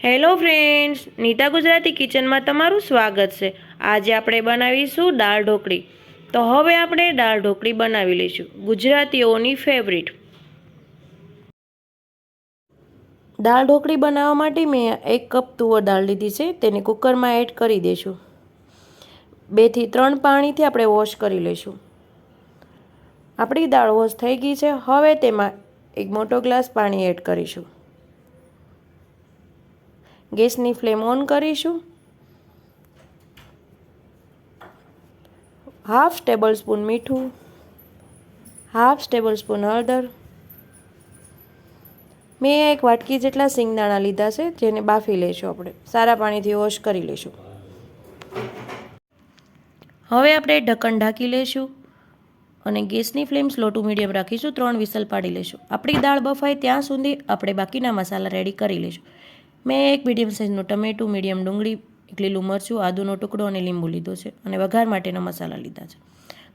Hello friends, Nita Gujarati કિચનમાં તમારું સ્વાગત છે। આજે આપણે બનાવીશું દાળ ઢોકળી। તો હવે આપણે દાળ ઢોકળી બનાવી લઈશું, ગુજરાતીઓની ફેવરિટ। દાળ ઢોકળી બનાવવા માટે મેં 1 કપ તુવર દાળ લીધી છે, તેને કુકરમાં એડ કરી દઈશું। 2 થી 3 પાણીથી આપણે વોશ કરી લઈશું। આપણી દાળ વોશ થઈ ગઈ છે। હવે તેમાં 1 મોટો ગ્લાસ પાણી એડ કરીશું। ગેસની ફ્લેમ ઓન કરીશું। 1/2 ટેબલ સ્પૂન મીઠું, 1/2 ટેબલ સ્પૂન હળદર। મેં 1 વાટકી જેટલા સિંગદાણા લીધા છે, જેને બાફી લઈશું। આપણે સારા પાણીથી વોશ કરી લઈશું। હવે આપણે ઢક્કણ ઢાંકી લઈશું અને ગેસની ફ્લેમ સ્લો ટુ મીડિયમ રાખીશું। 3 વિસલ પાડી લઈશું। આપણી દાળ બફાય ત્યાં સુધી આપણે બાકીના મસાલા રેડી કરી લઈશું। મેં 1 મીડિયમ સાઇઝનું ટમેટું, મીડિયમ ડુંગળી, 1 લીલું મરચું, આદુનો ટુકડો અને લીંબુ લીધો છે અને વઘાર માટેના મસાલા લીધા છે।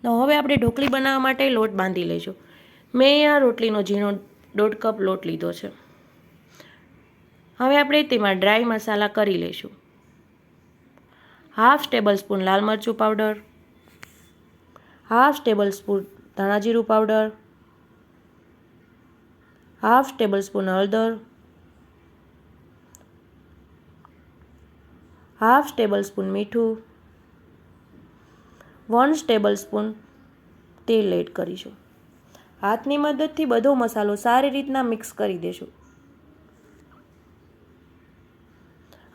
તો હવે આપણે ઢોકળી બનાવવા માટે લોટ બાંધી લઈશું। મેં અહીંયા રોટલીનો ઝીણો 1.5 કપ લોટ લીધો છે। હવે આપણે તેમાં ડ્રાય મસાલા કરી લઈશું। 1/2 ટેબલ સ્પૂન લાલ મરચું પાવડર, 1/2 ટેબલ સ્પૂન ધાણા જીરું પાવડર, 1/2 ટેબલ સ્પૂન હળદર, 1/2 ટેબલ સ્પૂન મીઠું, 1 ટેબલ સ્પૂન તેલ એડ કરીશું। હાથની મદદથી બધો મસાલો સારી રીતના મિક્સ કરી દેશું।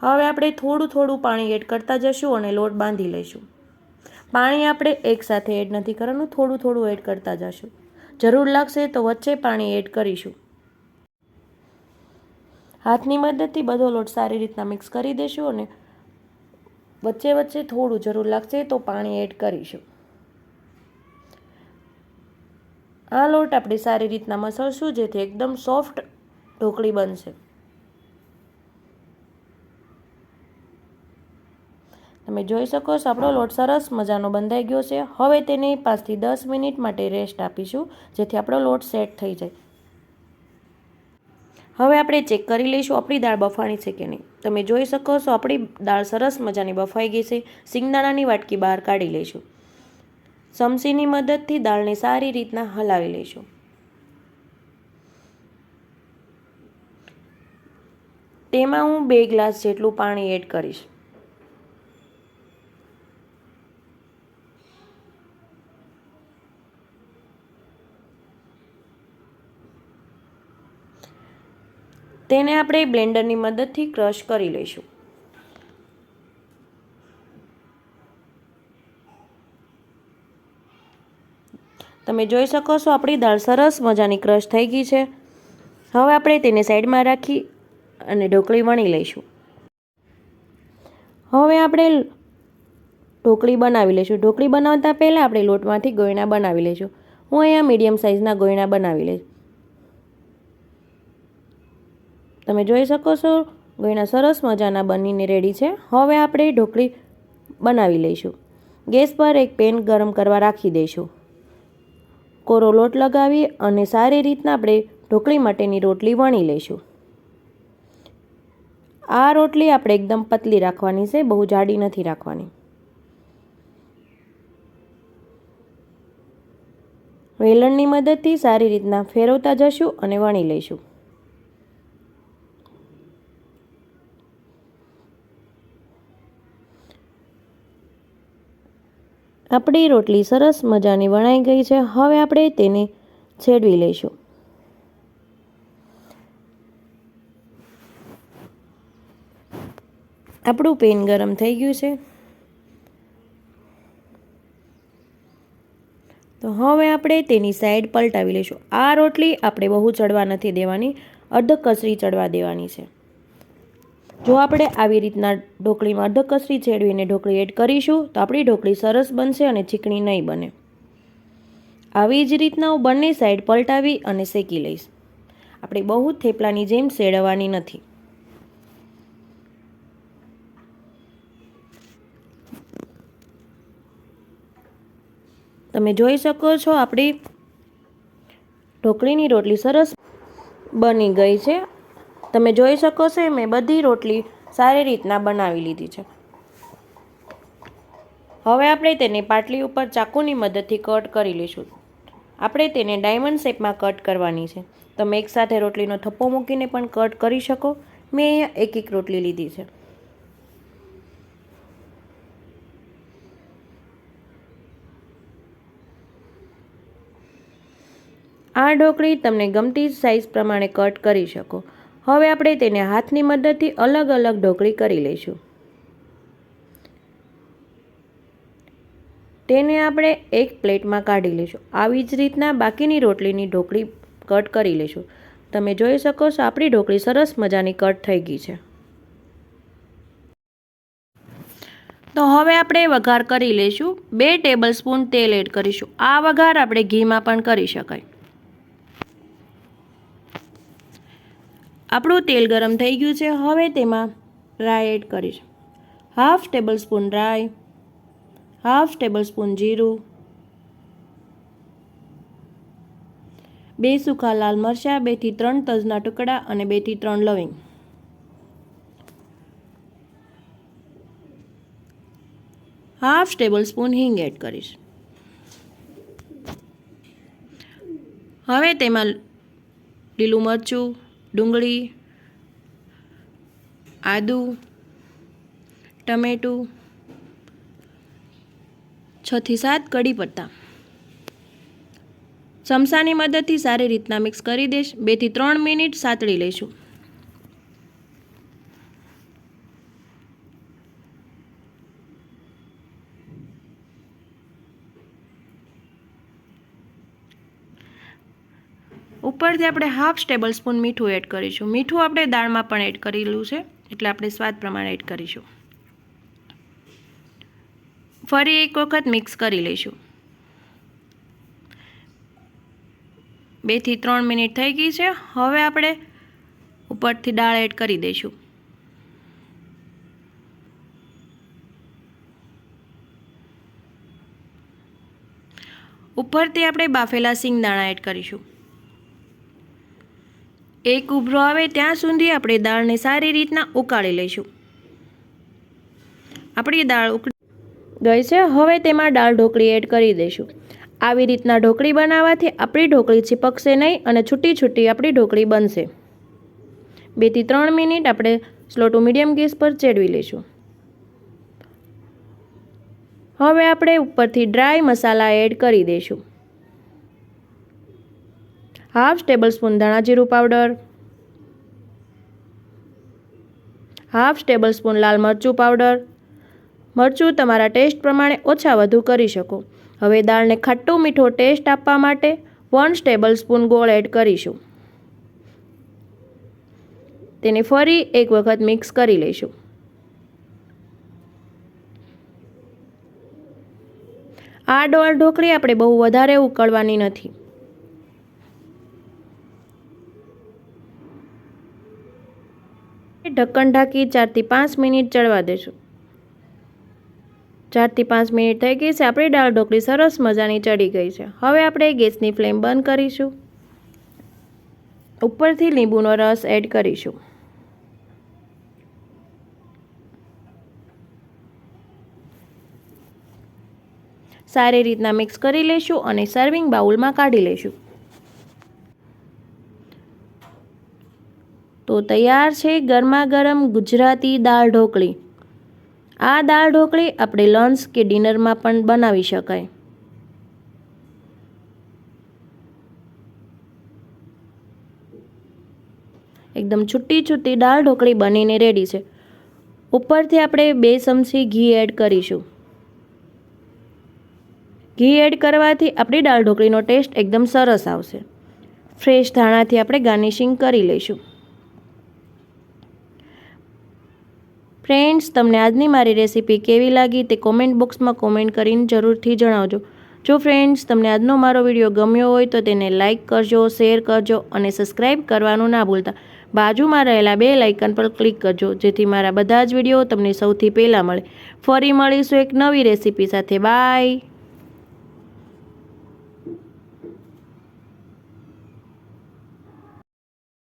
હવે આપણે થોડું પાણી એડ કરતા જશું અને લોટ બાંધી લઈશું। પાણી આપણે એકસાથે એડ નથી કરવાનું, થોડું એડ કરતા જશું। જરૂર લાગશે તો વચ્ચે પાણી એડ કરીશું। હાથની મદદથી બધો લોટ સારી રીતના મિક્સ કરી દેશું અને વચ્ચે થોડું જરૂર લાગશે તો પાણી એડ કરીશું। આ લોટ આપણે સારી રીતના મસળશું, જેથી એકદમ સોફ્ટ ઢોકળી બનશે। તમે જોઈ શકો છો આપણો લોટ સરસ મજાનો બંધાઈ ગયો છે। હવે તેને 5 થી 10 મિનિટ માટે રેસ્ટ આપીશું, જેથી આપણો લોટ સેટ થઈ જાય। હવે આપણે ચેક કરી લઈશું આપણી દાળ બફાણી છે કે નહીં। તમે જોઈ શકો છો આપણી દાળ સરસ મજાની બફાઈ ગઈ છે। સિંગદાણાની વાટકી બહાર કાઢી લઈશું। ચમચીની મદદથી દાળને સારી રીતના હલાવી લઈશું। તેમાં હું 2 ગ્લાસ જેટલું પાણી એડ કરીશ। તેને આપણે બ્લેન્ડરની મદદથી ક્રશ કરી લઈશું। તમે જોઈ શકો છો આપણી દાળ સરસ મજાની ક્રશ થઈ ગઈ છે। હવે આપણે તેને સાઈડમાં રાખી અને ઢોકળી વણી લઈશું। હવે આપણે ઢોકળી બનાવી લઈશું। ઢોકળી બનાવતા પહેલાં આપણે લોટમાંથી ગોયણા બનાવી લઈશું। હું અહીંયા મીડિયમ સાઇઝના ગોયણા બનાવી લઈશ। તમે જોઈ શકો છો ગોયણા સરસ મજાના બનીને રેડી છે। હવે આપણે ઢોકળી બનાવી લઈશું। ગેસ પર એક પેન ગરમ કરવા રાખી દઈશું। કોરો લોટ લગાવી અને સારી રીતના આપણે ઢોકળી માટેની રોટલી વણી લઈશું। આ રોટલી આપણે એકદમ પતલી રાખવાની છે, બહુ જાડી નથી રાખવાની। વેલણની મદદથી સારી રીતના ફેરવતા જશું અને વણી લઈશું। આપણી રોટલી સરસ મજાની વણાઈ ગઈ છે। હવે આપણે તેને છેડવી લઈશું। આપણું પેન ગરમ થઈ ગયું છે, તો હવે આપણે તેની સાઈડ પલટાવી લઈશું। આ રોટલી આપણે બહુ ચડવા નથી દેવાની, અડધ કસરી ચડવા દેવાની છે। જો આપણે આવી રીતના ઢોકળીમાં અડધ કસરી છેડવીને ઢોકળી એડ કરીશું તો આપણી ઢોકળી સરસ બનશે અને ચીકણી નહીં બને। આવી જ રીતના હું બંને સાઈડ પલટાવી અને શેકી લઈશ। આપણે બહુ થેપલાની જેમ શેડવાની નથી। તમે જોઈ શકો છો આપણી ઢોકળીની રોટલી સરસ બની ગઈ છે। તમે જોઈ શકો છો મેં બધી રોટલી સારી રીતના બનાવી લીધી છે। હવે આપણે તેને પાટલી ઉપર ચાકુની મદદથી કટ કરી લઈશું। આપણે તેને ડાયમંડ શેપમાં કટ કરવાની છે। તમે એકસાથે રોટલીનો થપ્પો મૂકીને પણ કટ કરી શકો। મેં અહીંયા એક એક રોટલી લીધી છે। આ ઢોકળી તમને ગમતી સાઇઝ પ્રમાણે કટ કરી શકો। હવે આપણે તેને હાથની મદદથી અલગ અલગ ઢોકળી કરી લઈશું। તેને આપણે એક પ્લેટમાં કાઢી લઈશું। આવી જ રીતના બાકીની રોટલીની ઢોકળી કટ કરી લઈશું। તમે જોઈ શકો છો આપણી ઢોકળી સરસ મજાની કટ થઈ ગઈ છે। તો હવે આપણે વઘાર કરી લઈશું। 2 ટેબલસ્પૂન તેલ એડ કરીશું। આ વઘાર આપણે ઘીમાં પણ કરી શકાય। આપણું તેલ ગરમ થઈ ગયું છે। હવે તેમાં રાઈ એડ કરીશું। 1/2 ટેબલસ્પૂન રાઈ, 1/2 ટેબલસ્પૂન જીરું, 2 સૂકા લાલ મરચાં, 2 થી 3 તજના ટુકડા અને 2 થી 3 લવિંગ, હાફ ટેબલસ્પૂન હિંગ એડ કરીશ। હવે તેમાં લીલું મરચું, ડુંગળી, આદુ, ટમેટું, 6 થી 7 કડી પત્તા ચમચાની મદદથી સારી રીતના મિક્સ કરી દઈશ। 2 થી 3 મિનિટ સાતળી લઈશું। ઉપરથી આપણે 1/2 ટેબલસ્પૂન મીઠું એડ કરીશું। મીઠું આપણે દાળમાં પણ એડ કરેલું છે એટલે આપણે સ્વાદ પ્રમાણે એડ કરીશું। ફરી એક વખત મિક્સ કરી લઈશું। 2 થી 3 મિનિટ થઈ ગઈ છે। હવે આપણે ઉપરથી દાળ એડ કરી દઈશું। ઉપરથી આપણે બાફેલા સિંગદાણા એડ કરીશું। એક ઉભરો આવે ત્યાં સુધી આપણે દાળને સારી રીતના ઉકાળી લઈશું। આપણી દાળ ઉકળી ગઈ છે। હવે તેમાં દાળ ઢોકળી એડ કરી દઈશું। આવી રીતના ઢોકળી બનાવવાથી આપણી ઢોકળી ચીપકશે નહીં અને છૂટી છૂટી આપણી ઢોકળી બનશે। 2 થી 3 મિનિટ આપણે સ્લો ટુ મીડિયમ ગેસ પર ચેડવી લઈશું। હવે આપણે ઉપરથી ડ્રાય મસાલા એડ કરી દઈશું। 1/2 ટેબલસ્પૂન ધાણા જીરું પાવડર, 1/2 ટેબલસ્પૂન લાલ મરચું પાવડર। મરચું તમારા ટેસ્ટ પ્રમાણે ઓછા વધુ કરી શકો। હવે દાળને ખાટું મીઠો ટેસ્ટ આપવા માટે 1 ટેબલસ્પૂન ગોળ એડ કરીશું। તેને ફરી એક વખત મિક્સ કરી લઈશું। આ દાળ ઢોકળી આપણે બહુ વધારે ઉકળવાની નથી। ઢક્કન ઢાંકી 4 થી 5 મિનિટ ચડવા દેશું। 4 થી 5 મિનિટ થઈ ગઈ છે। આપણી દાળ ઢોકળી સરસ મજાની ચડી ગઈ છે। હવે આપણે ગેસની ફ્લેમ બંધ કરીશું। ઉપરથી લીંબુનો રસ એડ કરીશું। સારી રીતના મિક્સ કરી લઈશું અને સર્વિંગ બાઉલમાં કાઢી લઈશું। તો તૈયાર છે ગરમા ગરમ ગુજરાતી દાળ ઢોકળી। આ દાળ ઢોકળી આપણે લંચ કે ડિનરમાં પણ બનાવી શકાય। એકદમ છૂટી છૂટી દાળ ઢોકળી બનીને રેડી છે। ઉપરથી આપણે 2 ચમચી ઘી એડ કરીશું। ઘી એડ કરવાથી આપણી દાળ ઢોકળીનો ટેસ્ટ એકદમ સરસ આવશે। ફ્રેશ ધાણાથી આપણે ગાર્નિશિંગ કરી લઈશું। ફ્રેન્ડ્સ, તમને આજની મારી રેસીપી કેવી લાગી તે કોમેન્ટ બોક્સમાં કોમેન્ટ કરીને જરૂરથી જણાવજો। જો ફ્રેન્ડ્સ તમને આજનો મારો વિડીયો ગમ્યો હોય તો તેને લાઇક કરજો, શેર કરજો અને સબસ્ક્રાઈબ કરવાનું ના ભૂલતા। બાજુમાં રહેલા બેલ આઇકન પર ક્લિક કરજો જેથી મારા બધા જ વિડીયો તમને સૌથી પહેલાં મળે। ફરી મળીશું એક નવી રેસીપી સાથે। બાય।